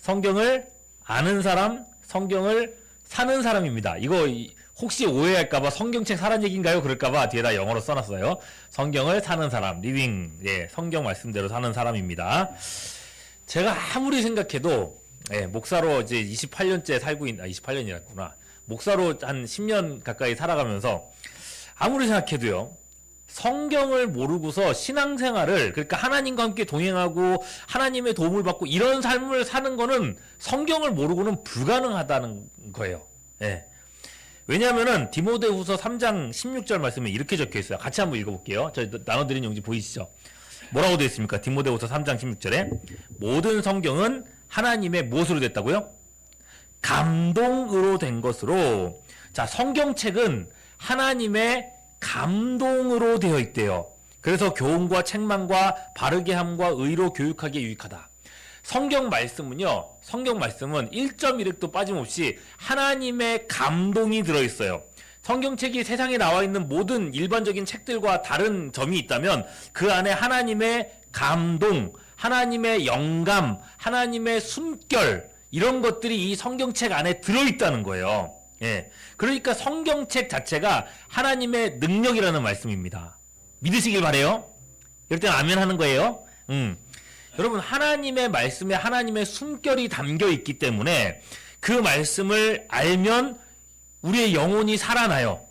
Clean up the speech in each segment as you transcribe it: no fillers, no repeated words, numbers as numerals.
성경을 아는 사람, 성경을 사는 사람입니다. 이거 혹시 오해할까봐 성경책 사란 얘기인가요? 그럴까봐 뒤에다 영어로 써놨어요. 성경을 사는 사람, 리빙, 예, 성경 말씀대로 사는 사람입니다. 제가 아무리 생각해도 예, 목사로 이제 28년째 살고 있는, 28년이었구나. 목사로 한 10년 가까이 살아가면서 아무리 생각해도요. 성경을 모르고서 신앙생활을, 그러니까 하나님과 함께 동행하고 하나님의 도움을 받고 이런 삶을 사는 거는 성경을 모르고는 불가능하다는 거예요. 예. 왜냐하면은 디모데후서 3장 16절 말씀에 이렇게 적혀 있어요. 같이 한번 읽어볼게요. 저 나눠드린 용지 보이시죠? 뭐라고 되어 있습니까? 디모데후서 3장 16절에 모든 성경은 하나님의 무엇으로 됐다고요? 감동으로 된 것으로. 자, 성경책은 하나님의 감동으로 되어 있대요. 그래서 교훈과 책망과 바르게 함과 의로 교육하기에 유익하다. 성경 말씀은요, 성경 말씀은 1.1획도 빠짐없이 하나님의 감동이 들어있어요. 성경책이 세상에 나와 있는 모든 일반적인 책들과 다른 점이 있다면 그 안에 하나님의 감동, 하나님의 영감, 하나님의 숨결, 이런 것들이 이 성경책 안에 들어있다는 거예요. 예. 그러니까 성경책 자체가 하나님의 능력이라는 말씀입니다. 믿으시길 바래요. 이럴 땐 아멘 하는 거예요. 여러분, 하나님의 말씀에 하나님의 숨결이 담겨 있기 때문에 그 말씀을 알면 우리의 영혼이 살아나요.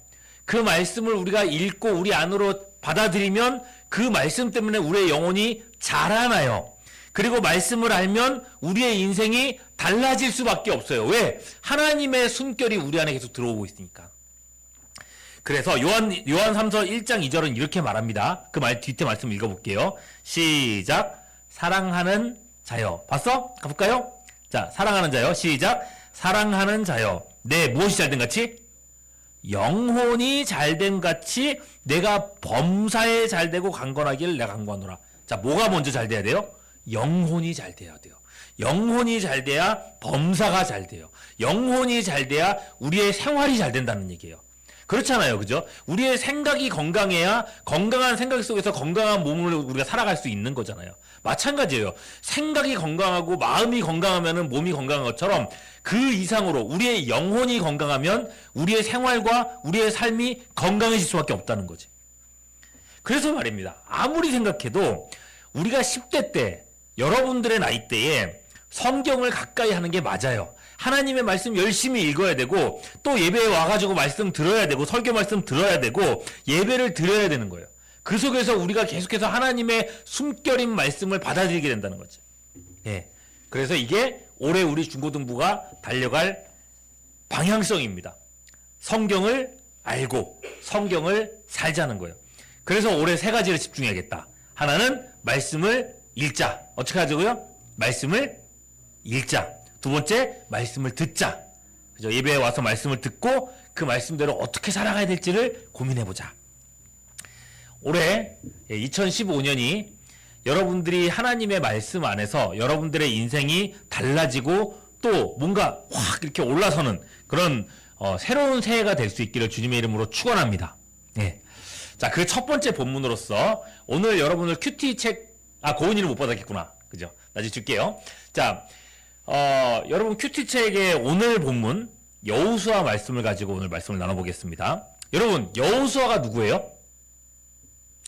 그 말씀을 우리가 읽고 우리 안으로 받아들이면 그 말씀 때문에 우리의 영혼이 자라나요. 그리고 말씀을 알면 우리의 인생이 달라질 수밖에 없어요. 왜? 하나님의 숨결이 우리 안에 계속 들어오고 있으니까. 그래서 요한삼서 1장 2절은 이렇게 말합니다. 그 뒤에 말씀 읽어볼게요. 시작. 사랑하는 자여. 봤어? 가볼까요? 자, 사랑하는 자여. 시작. 사랑하는 자여. 내 무엇이 잘된 같이? 영혼이 잘된 같이 내가 범사에 잘되고 강건하기를 내가 강구하노라. 자, 뭐가 먼저 잘 돼야 돼요? 영혼이 잘 돼야 돼요. 영혼이 잘 돼야 범사가 잘 돼요. 영혼이 잘 돼야 우리의 생활이 잘 된다는 얘기예요. 그렇잖아요. 그죠? 우리의 생각이 건강해야 건강한 생각 속에서 건강한 몸을 우리가 살아갈 수 있는 거잖아요. 마찬가지예요. 생각이 건강하고 마음이 건강하면 몸이 건강한 것처럼 그 이상으로 우리의 영혼이 건강하면 우리의 생활과 우리의 삶이 건강해질 수밖에 없다는 거지. 그래서 말입니다. 아무리 생각해도 우리가 10대 때, 여러분들의 나이대에 성경을 가까이 하는 게 맞아요. 하나님의 말씀 열심히 읽어야 되고 또 예배에 와가지고 말씀 들어야 되고 설교 말씀 들어야 되고 예배를 드려야 되는 거예요. 그 속에서 우리가 계속해서 하나님의 숨결인 말씀을 받아들이게 된다는 거죠. 예. 그래서 이게 올해 우리 중고등부가 달려갈 방향성입니다. 성경을 알고 성경을 살자는 거예요. 그래서 올해 3가지를 집중해야겠다. 하나는 말씀을 읽자. 어떻게 하자고요? 말씀을 읽자. 두 번째, 말씀을 듣자. 그죠? 예배에 와서 말씀을 듣고 그 말씀대로 어떻게 살아가야 될지를 고민해보자. 올해 2015년이 여러분들이 하나님의 말씀 안에서 여러분들의 인생이 달라지고 또 뭔가 확 이렇게 올라서는 그런 새로운 새해가 될 수 있기를 주님의 이름으로 축원합니다. 예. 자, 그 첫 번째 본문으로서 오늘 여러분들 큐티 책, 고은이는 못 받았겠구나. 그죠? 나중에 줄게요. 자, 여러분 큐티 책의 오늘 본문 여호수아 말씀을 가지고 오늘 말씀을 나눠보겠습니다. 여러분, 여호수아가 누구예요?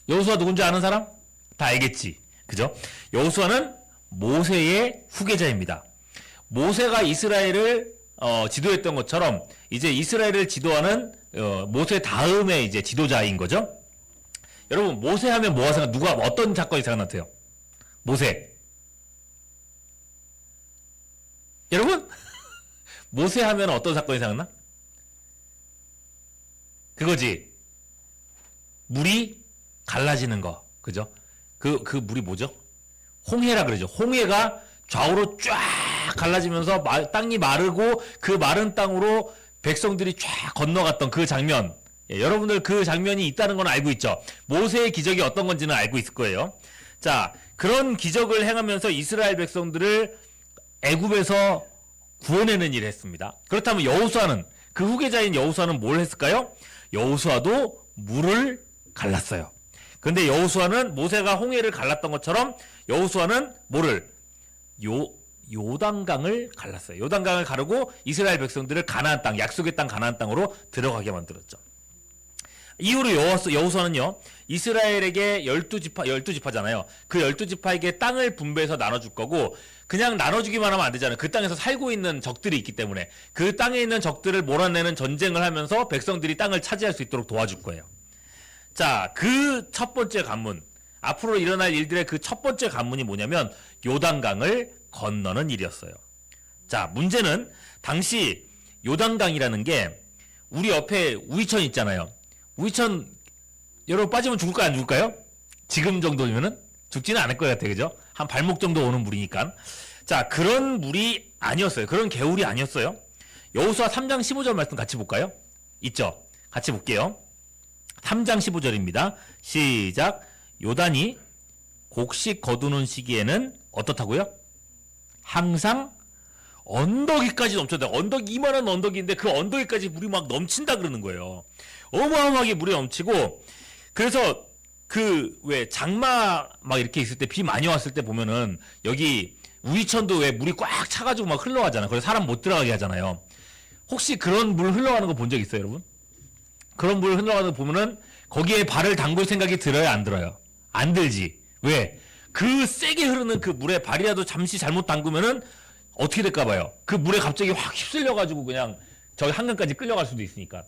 여호수아 누군지 아는 사람? 다 알겠지. 그죠? 여호수아는 모세의 후계자입니다. 모세가 이스라엘을 지도했던 것처럼 이제 이스라엘을 지도하는 모세 다음에 이제 지도자인 거죠. 여러분, 모세 하면 뭐가 누가 어떤 사건이 생각나세요? 모세. 여러분, 모세 하면 어떤 사건이 생각나? 그거지. 물이 갈라지는 거. 그죠? 그 물이 뭐죠? 홍해라 그러죠. 홍해가 좌우로 쫙 갈라지면서 땅이 마르고 그 마른 땅으로 백성들이 쫙 건너갔던 그 장면. 예, 여러분들 그 장면이 있다는 건 알고 있죠. 모세의 기적이 어떤 건지는 알고 있을 거예요. 자, 그런 기적을 행하면서 이스라엘 백성들을 애굽에서 구원해내는 일을 했습니다. 그렇다면 여호수아는, 그 후계자인 여호수아는 뭘 했을까요? 여호수아도 물을 갈랐어요. 근데 여호수아는 모세가 홍해를 갈랐던 것처럼 여호수아는 뭐를? 요단강을 갈랐어요. 요단강을 가르고 이스라엘 백성들을 가나안 땅, 약속의 땅 가나안 땅으로 들어가게 만들었죠. 이후로 여호수아는요, 이스라엘에게 12지파잖아요. 그 12지파에게 땅을 분배해서 나눠줄 거고, 그냥 나눠주기만 하면 안 되잖아요. 그 땅에서 살고 있는 적들이 있기 때문에 그 땅에 있는 적들을 몰아내는 전쟁을 하면서 백성들이 땅을 차지할 수 있도록 도와줄 거예요. 자, 그 첫 번째 관문, 앞으로 일어날 일들의 그 첫 번째 관문이 뭐냐면 요단강을 건너는 일이었어요. 자, 문제는 당시 요단강이라는 게 우리 옆에 우이천 있잖아요. 우이천 여러분 빠지면 죽을까요, 안 죽을까요? 지금 정도면은 죽지는 않을 것 같아요. 그죠? 한 발목 정도 오는 물이니까. 자, 그런 물이 아니었어요. 그런 개울이 아니었어요. 여호수아 3장 15절 말씀 같이 볼까요? 있죠? 같이 볼게요. 3장 15절입니다. 시작. 요단이 곡식 거두는 시기에는 어떻다고요? 항상 언덕이까지 넘쳤다. 언덕, 이만한 언덕인데 그 언덕이까지 물이 막 넘친다 그러는 거예요. 어마어마하게 물이 넘치고, 그래서 그 왜 장마 막 이렇게 있을 때 비 많이 왔을 때 보면은 여기 우이천도 왜 물이 꽉 차가지고 막 흘러가잖아요. 그래서 사람 못 들어가게 하잖아요. 혹시 그런 물 흘러가는 거 본 적 있어요, 여러분? 그런 물 흘러가는 거 보면은 거기에 발을 담글 생각이 들어요, 안 들어요? 안 들지. 왜? 그 세게 흐르는 그 물에 발이라도 잠시 잘못 담그면은 어떻게 될까 봐요. 그 물에 갑자기 확 휩쓸려가지고 그냥 저기 한강까지 끌려갈 수도 있으니까.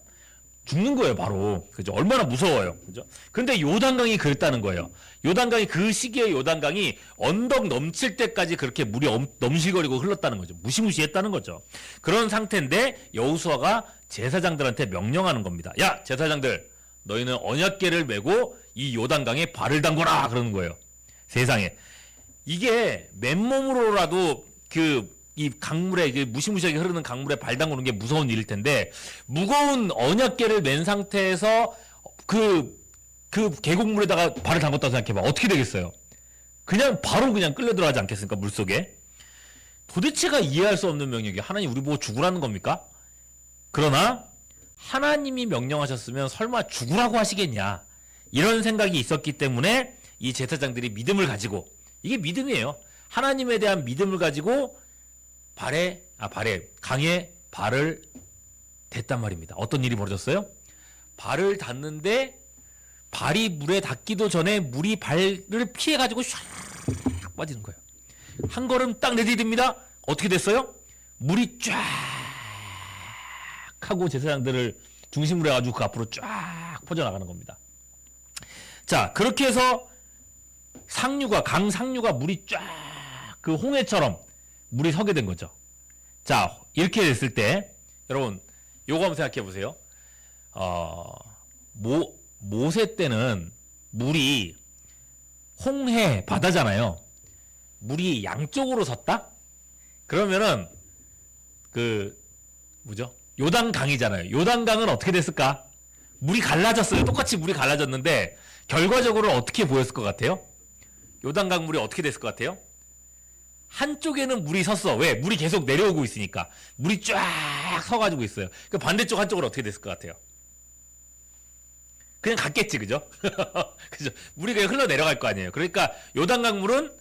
죽는 거예요, 바로. 그죠? 얼마나 무서워요. 그죠? 근데 요단강이 그랬다는 거예요. 요단강이 그 시기에 요단강이 언덕 넘칠 때까지 그렇게 물이 넘실거리고 흘렀다는 거죠. 무시무시했다는 거죠. 그런 상태인데 여호수아가 제사장들한테 명령하는 겁니다. 야, 제사장들, 너희는 언약궤를 메고 이 요단강에 발을 담궈라 그러는 거예요. 세상에. 이게 맨몸으로라도 이 강물에, 무시무시하게 흐르는 강물에 발 담그는 게 무서운 일일 텐데, 무거운 언약궤를 맨 상태에서 그 계곡물에다가 발을 담궜다고 생각해봐. 어떻게 되겠어요? 그냥 바로 그냥 끌려 들어가지 않겠습니까? 물속에. 도대체가 이해할 수 없는 명령이 하나님 우리 보고 죽으라는 겁니까? 그러나 하나님이 명령하셨으면 설마 죽으라고 하시겠냐? 이런 생각이 있었기 때문에 이 제사장들이 믿음을 가지고, 이게 믿음이에요. 하나님에 대한 믿음을 가지고 강에 발을 댔단 말입니다. 어떤 일이 벌어졌어요? 발을 닿는데 발이 물에 닿기도 전에 물이 발을 피해가지고 샥 빠지는 거예요. 한 걸음 딱 내디딥니다. 어떻게 됐어요? 물이 쫙 하고 제사장들을 중심으로 해가지고 그 앞으로 쫙 퍼져나가는 겁니다. 자, 그렇게 해서 강 상류가 물이 쫙 그 홍해처럼 물이 서게 된 거죠. 자, 이렇게 됐을 때 여러분 요거 한번 생각해 보세요. 모세 때는 물이 홍해 바다잖아요. 물이 양쪽으로 섰다? 그러면은 요단강이잖아요. 요단강은 어떻게 됐을까? 물이 갈라졌어요. 똑같이 물이 갈라졌는데 결과적으로 어떻게 보였을 것 같아요? 요단강 물이 어떻게 됐을 것 같아요? 한쪽에는 물이 섰어. 왜? 물이 계속 내려오고 있으니까. 물이 쫙 서가지고 있어요. 그 반대쪽 한쪽은 어떻게 됐을 것 같아요? 그냥 갔겠지, 그죠? 그죠? 물이 그냥 흘러 내려갈 거 아니에요. 그러니까 요단강 물은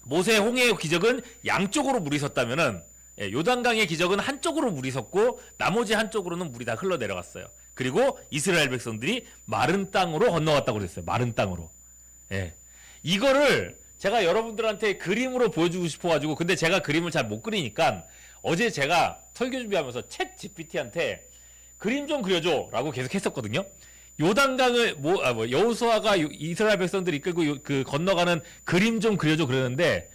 모세 홍해의 기적은 양쪽으로 물이 섰다면은 요단강의 기적은 한쪽으로 물이 섰고 나머지 한쪽으로는 물이 다 흘러 내려갔어요. 그리고 이스라엘 백성들이 마른 땅으로 건너갔다고 그랬어요. 마른 땅으로. 예. 이거를 제가 여러분들한테 그림으로 보여주고 싶어가지고, 근데 제가 그림을 잘 못 그리니까 어제 제가 설교 준비하면서 챗 GPT한테 그림 좀 그려줘 라고 계속 했었거든요. 요단강을 여호수아가 이스라엘 백성들을 이끌고 건너가는 그림 좀 그려줘 그러는데,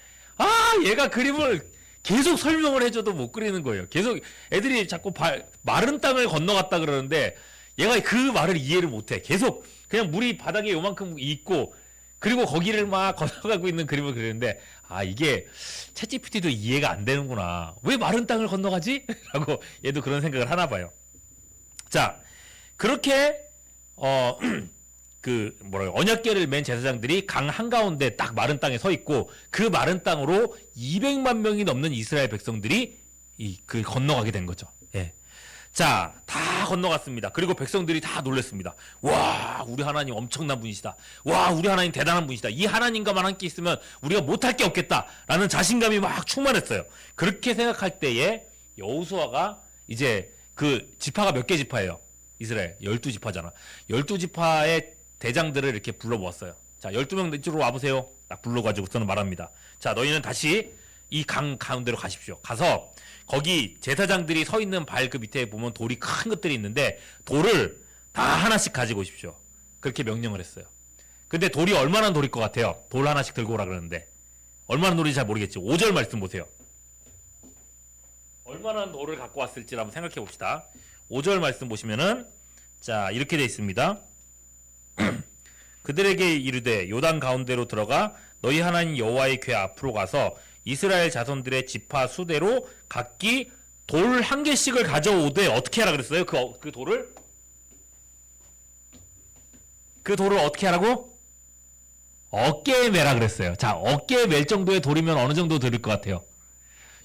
얘가 그림을 계속 설명을 해줘도 못 그리는 거예요. 계속 애들이 자꾸 마른 땅을 건너갔다 그러는데 얘가 그 말을 이해를 못해. 계속 그냥 물이 바닥에 요만큼 있고 그리고 거기를 막 건너가고 있는 그림을 그리는데, 이게 챗GPT도 이해가 안 되는구나. 왜 마른 땅을 건너가지? 라고 얘도 그런 생각을 하나 봐요. 자, 그렇게 언약궤를 맨 제사장들이 강 한가운데 딱 마른 땅에 서 있고, 그 마른 땅으로 200만 명이 넘는 이스라엘 백성들이 건너가게 된 거죠. 예. 자, 다 건너갔습니다. 그리고 백성들이 다 놀랐습니다. 와, 우리 하나님 엄청난 분이시다. 와, 우리 하나님 대단한 분이시다. 이 하나님과만 함께 있으면 우리가 못할 게 없겠다. 라는 자신감이 막 충만했어요. 그렇게 생각할 때에 여호수아가 이제 그 지파가 몇 개 지파예요? 이스라엘 12지파잖아. 12지파의 대장들을 이렇게 불러 모았어요. 자, 12명 이쪽으로 와보세요. 딱 불러가지고서는 말합니다. 자, 너희는 다시 이 강 가운데로 가십시오. 가서 거기 제사장들이 서 있는 발 그 밑에 보면 돌이 큰 것들이 있는데 돌을 다 하나씩 가지고 오십시오. 그렇게 명령을 했어요. 근데 돌이 얼마나 돌일 것 같아요? 돌 하나씩 들고 오라 그러는데 얼마나 돌인지 잘 모르겠지. 5절 말씀 보세요. 얼마나 돌을 갖고 왔을지 한번 생각해 봅시다. 5절 말씀 보시면은 자, 이렇게 돼 있습니다. 그들에게 이르되 요단 가운데로 들어가 너희 하나님 여호와의 궤 앞으로 가서 이스라엘 자손들의 지파 수대로 각기 돌 한 개씩을 가져오되 어떻게 하라 그랬어요? 그 돌을 어떻게 하라고? 어깨에 매라 그랬어요. 자, 어깨에 멜 정도의 돌이면 어느 정도 들을 것 같아요?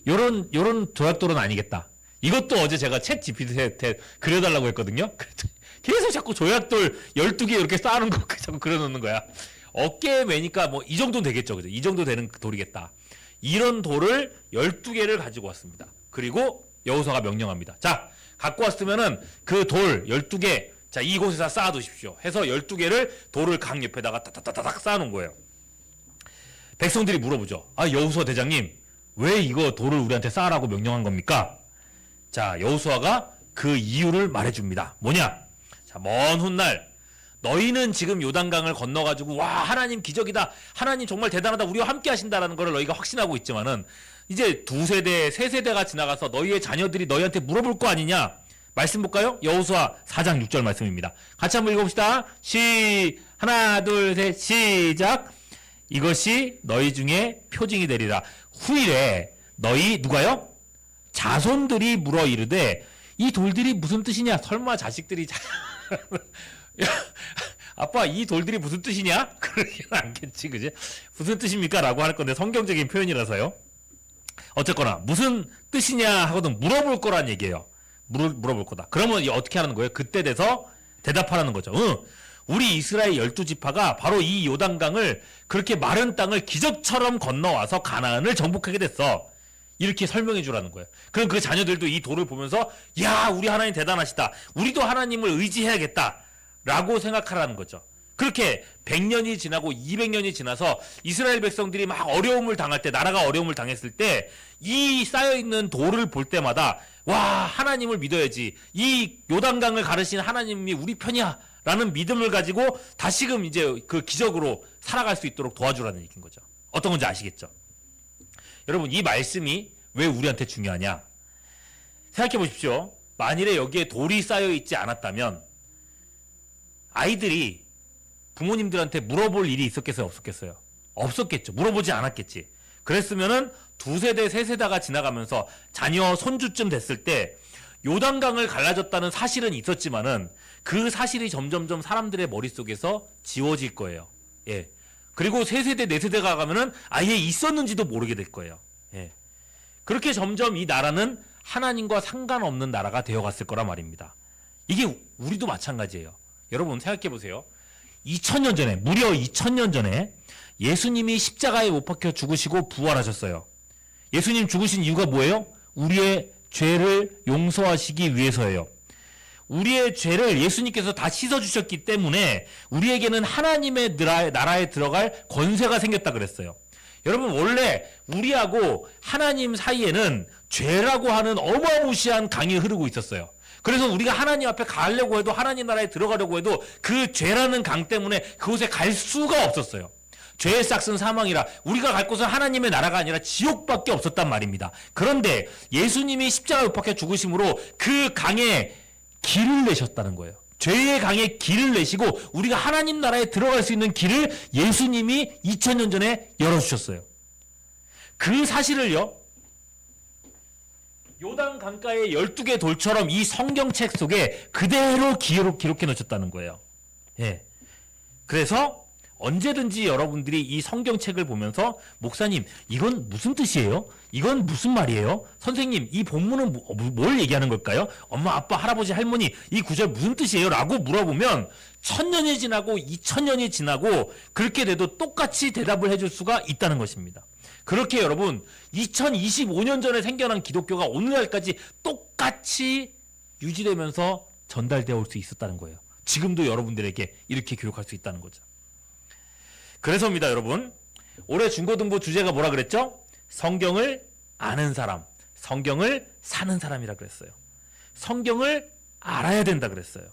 요런 조약돌은 아니겠다. 이것도 어제 제가 챗 GPT한테 그려달라고 했거든요. 계속 자꾸 조약돌 12개 이렇게 쌓아놓은 거 자꾸 그려놓는 거야. 어깨에 매니까 뭐 이 정도 되겠죠. 그죠? 이 정도 되는 돌이겠다. 이런 돌을 12개를 가지고 왔습니다. 그리고 여호수아가 명령합니다. 자, 갖고 왔으면은 그 돌 12개, 자, 이곳에다 쌓아두십시오. 해서 12개를 돌을 강 옆에다가 따닥따닥 쌓아놓은 거예요. 백성들이 물어보죠. 아, 여호수아 대장님, 왜 이거 돌을 우리한테 쌓으라고 명령한 겁니까? 자, 여호수아가 그 이유를 말해줍니다. 뭐냐? 자, 먼 훗날 너희는 지금 요단강을 건너가지고 와, 하나님 기적이다, 하나님 정말 대단하다, 우리와 함께 하신다라는 것을 너희가 확신하고 있지만은 이제 2세대, 3세대가 지나가서 너희의 자녀들이 너희한테 물어볼 거 아니냐? 말씀 볼까요? 여호수아 4장 6절 말씀입니다. 같이 한번 읽어봅시다. 하나 둘 셋 시작. 이것이 너희 중에 표징이 되리라. 후일에 너희 누가요? 자손들이 물어 이르되 이 돌들이 무슨 뜻이냐? 설마 자식들이 야, 아빠 이 돌들이 무슨 뜻이냐? 그러긴 않겠지, 그지? 무슨 뜻입니까? 라고 할 건데 성경적인 표현이라서요. 어쨌거나 무슨 뜻이냐 하거든 물어볼 거란 얘기예요. 물어볼 거다. 그러면 어떻게 하는 거예요? 그때 돼서 대답하라는 거죠. 우리 이스라엘 12지파가 바로 이 요단강을 그렇게 마른 땅을 기적처럼 건너와서 가나안을 정복하게 됐어. 이렇게 설명해 주라는 거예요. 그럼 그 자녀들도 이 돌을 보면서 야, 우리 하나님 대단하시다, 우리도 하나님을 의지해야겠다 라고 생각하라는 거죠. 그렇게 100년이 지나고 200년이 지나서 이스라엘 백성들이 막 어려움을 당할 때, 나라가 어려움을 당했을 때 이 쌓여있는 돌을 볼 때마다 와, 하나님을 믿어야지, 이 요단강을 가르신 하나님이 우리 편이야 라는 믿음을 가지고 다시금 이제 그 기적으로 살아갈 수 있도록 도와주라는 얘기인 거죠. 어떤 건지 아시겠죠? 여러분, 이 말씀이 왜 우리한테 중요하냐? 생각해 보십시오. 만일에 여기에 돌이 쌓여 있지 않았다면 아이들이 부모님들한테 물어볼 일이 있었겠어요? 없었겠어요? 없었겠죠. 물어보지 않았겠지. 그랬으면은 2세대, 3세대가 지나가면서 자녀, 손주쯤 됐을 때 요단강을 갈라졌다는 사실은 있었지만은 그 사실이 점점점 사람들의 머릿속에서 지워질 거예요. 예. 그리고 3세대, 4세대가 가면은 아예 있었는지도 모르게 될 거예요. 예. 그렇게 점점 이 나라는 하나님과 상관없는 나라가 되어갔을 거란 말입니다. 이게 우리도 마찬가지예요. 여러분 생각해 보세요. 2000년 전에, 무려 2000년 전에 예수님이 십자가에 못 박혀 죽으시고 부활하셨어요. 예수님 죽으신 이유가 뭐예요? 우리의 죄를 용서하시기 위해서예요. 우리의 죄를 예수님께서 다 씻어주셨기 때문에 우리에게는 하나님의 나라에 들어갈 권세가 생겼다 그랬어요. 여러분, 원래 우리하고 하나님 사이에는 죄라고 하는 어마무시한 강이 흐르고 있었어요. 그래서 우리가 하나님 앞에 가려고 해도, 하나님 나라에 들어가려고 해도 그 죄라는 강 때문에 그곳에 갈 수가 없었어요. 죄의 싹은 사망이라 우리가 갈 곳은 하나님의 나라가 아니라 지옥밖에 없었단 말입니다. 그런데 예수님이 십자가에 못 박혀 죽으심으로 그 강에 길을 내셨다는 거예요. 죄의 강에 길을 내시고 우리가 하나님 나라에 들어갈 수 있는 길을 예수님이 2000년 전에 열어주셨어요. 그 사실을요, 요단 강가의 12개 돌처럼 이 성경책 속에 그대로 기록해 놓으셨다는 거예요. 예. 그래서 언제든지 여러분들이 이 성경책을 보면서 목사님 이건 무슨 뜻이에요? 이건 무슨 말이에요? 선생님 이 본문은 뭘 얘기하는 걸까요? 엄마 아빠 할아버지 할머니 이 구절 무슨 뜻이에요? 라고 물어보면 1000년이 지나고 2000년이 지나고 그렇게 돼도 똑같이 대답을 해줄 수가 있다는 것입니다. 그렇게 여러분 2025년 전에 생겨난 기독교가 오늘날까지 똑같이 유지되면서 전달되어 올 수 있었다는 거예요. 지금도 여러분들에게 이렇게 교육할 수 있다는 거죠. 그래서입니다, 여러분. 올해 중고등부 주제가 뭐라 그랬죠? 성경을 아는 사람, 성경을 사는 사람이라 그랬어요. 성경을 알아야 된다 그랬어요.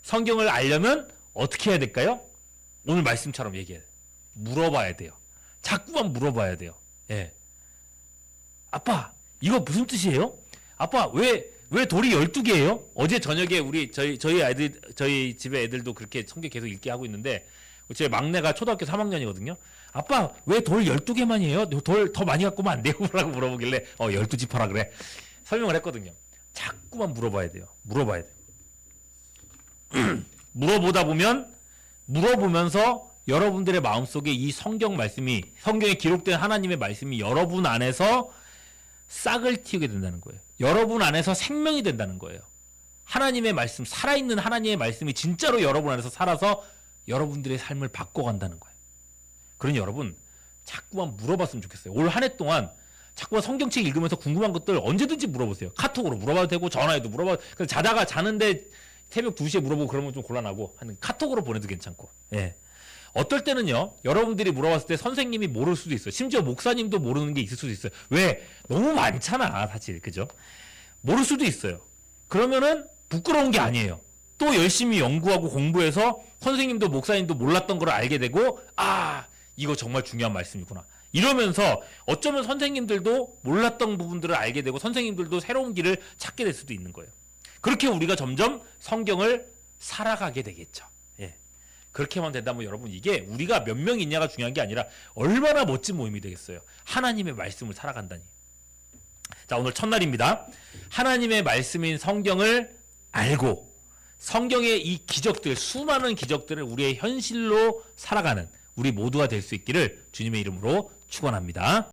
성경을 알려면 어떻게 해야 될까요? 오늘 말씀처럼 얘기해요. 물어봐야 돼요. 자꾸만 물어봐야 돼요. 예. 아빠, 이거 무슨 뜻이에요? 아빠, 왜 돌이 12개예요? 어제 저녁에 저희 집에 애들도 그렇게 성경 계속 읽게 하고 있는데, 제 막내가 초등학교 3학년이거든요. 아빠, 왜 돌 12개만이에요? 돌 더 많이 갖고 오면 안 돼요? 라고 물어보길래, 12집 하라 그래. 설명을 했거든요. 자꾸만 물어봐야 돼요. 물어봐야 돼요. 물어보면서 여러분들의 마음속에 이 성경에 기록된 하나님의 말씀이 여러분 안에서 싹을 틔우게 된다는 거예요. 여러분 안에서 생명이 된다는 거예요. 하나님의 말씀, 살아있는 하나님의 말씀이 진짜로 여러분 안에서 살아서 여러분들의 삶을 바꿔간다는 거예요. 그러니 여러분 자꾸만 물어봤으면 좋겠어요. 올 한 해 동안 자꾸만 성경책 읽으면서 궁금한 것들 언제든지 물어보세요. 카톡으로 물어봐도 되고 전화해도 물어봐도. 그래서 자는데 새벽 2시에 물어보고 그러면 좀 곤란하고 카톡으로 보내도 괜찮고. 예. 어떨 때는요, 여러분들이 물어봤을 때 선생님이 모를 수도 있어요. 심지어 목사님도 모르는 게 있을 수도 있어요. 왜? 너무 많잖아, 사실. 그죠? 모를 수도 있어요. 그러면은 부끄러운 게 아니에요. 또 열심히 연구하고 공부해서 선생님도 목사님도 몰랐던 걸 알게 되고, 이거 정말 중요한 말씀이구나. 이러면서 어쩌면 선생님들도 몰랐던 부분들을 알게 되고 선생님들도 새로운 길을 찾게 될 수도 있는 거예요. 그렇게 우리가 점점 성경을 살아가게 되겠죠. 예. 그렇게만 된다면 여러분 이게 우리가 몇 명 있냐가 중요한 게 아니라 얼마나 멋진 모임이 되겠어요. 하나님의 말씀을 살아간다니. 자, 오늘 첫날입니다. 하나님의 말씀인 성경을 알고 성경의 이 기적들, 수많은 기적들을 우리의 현실로 살아가는 우리 모두가 될 수 있기를 주님의 이름으로 축원합니다.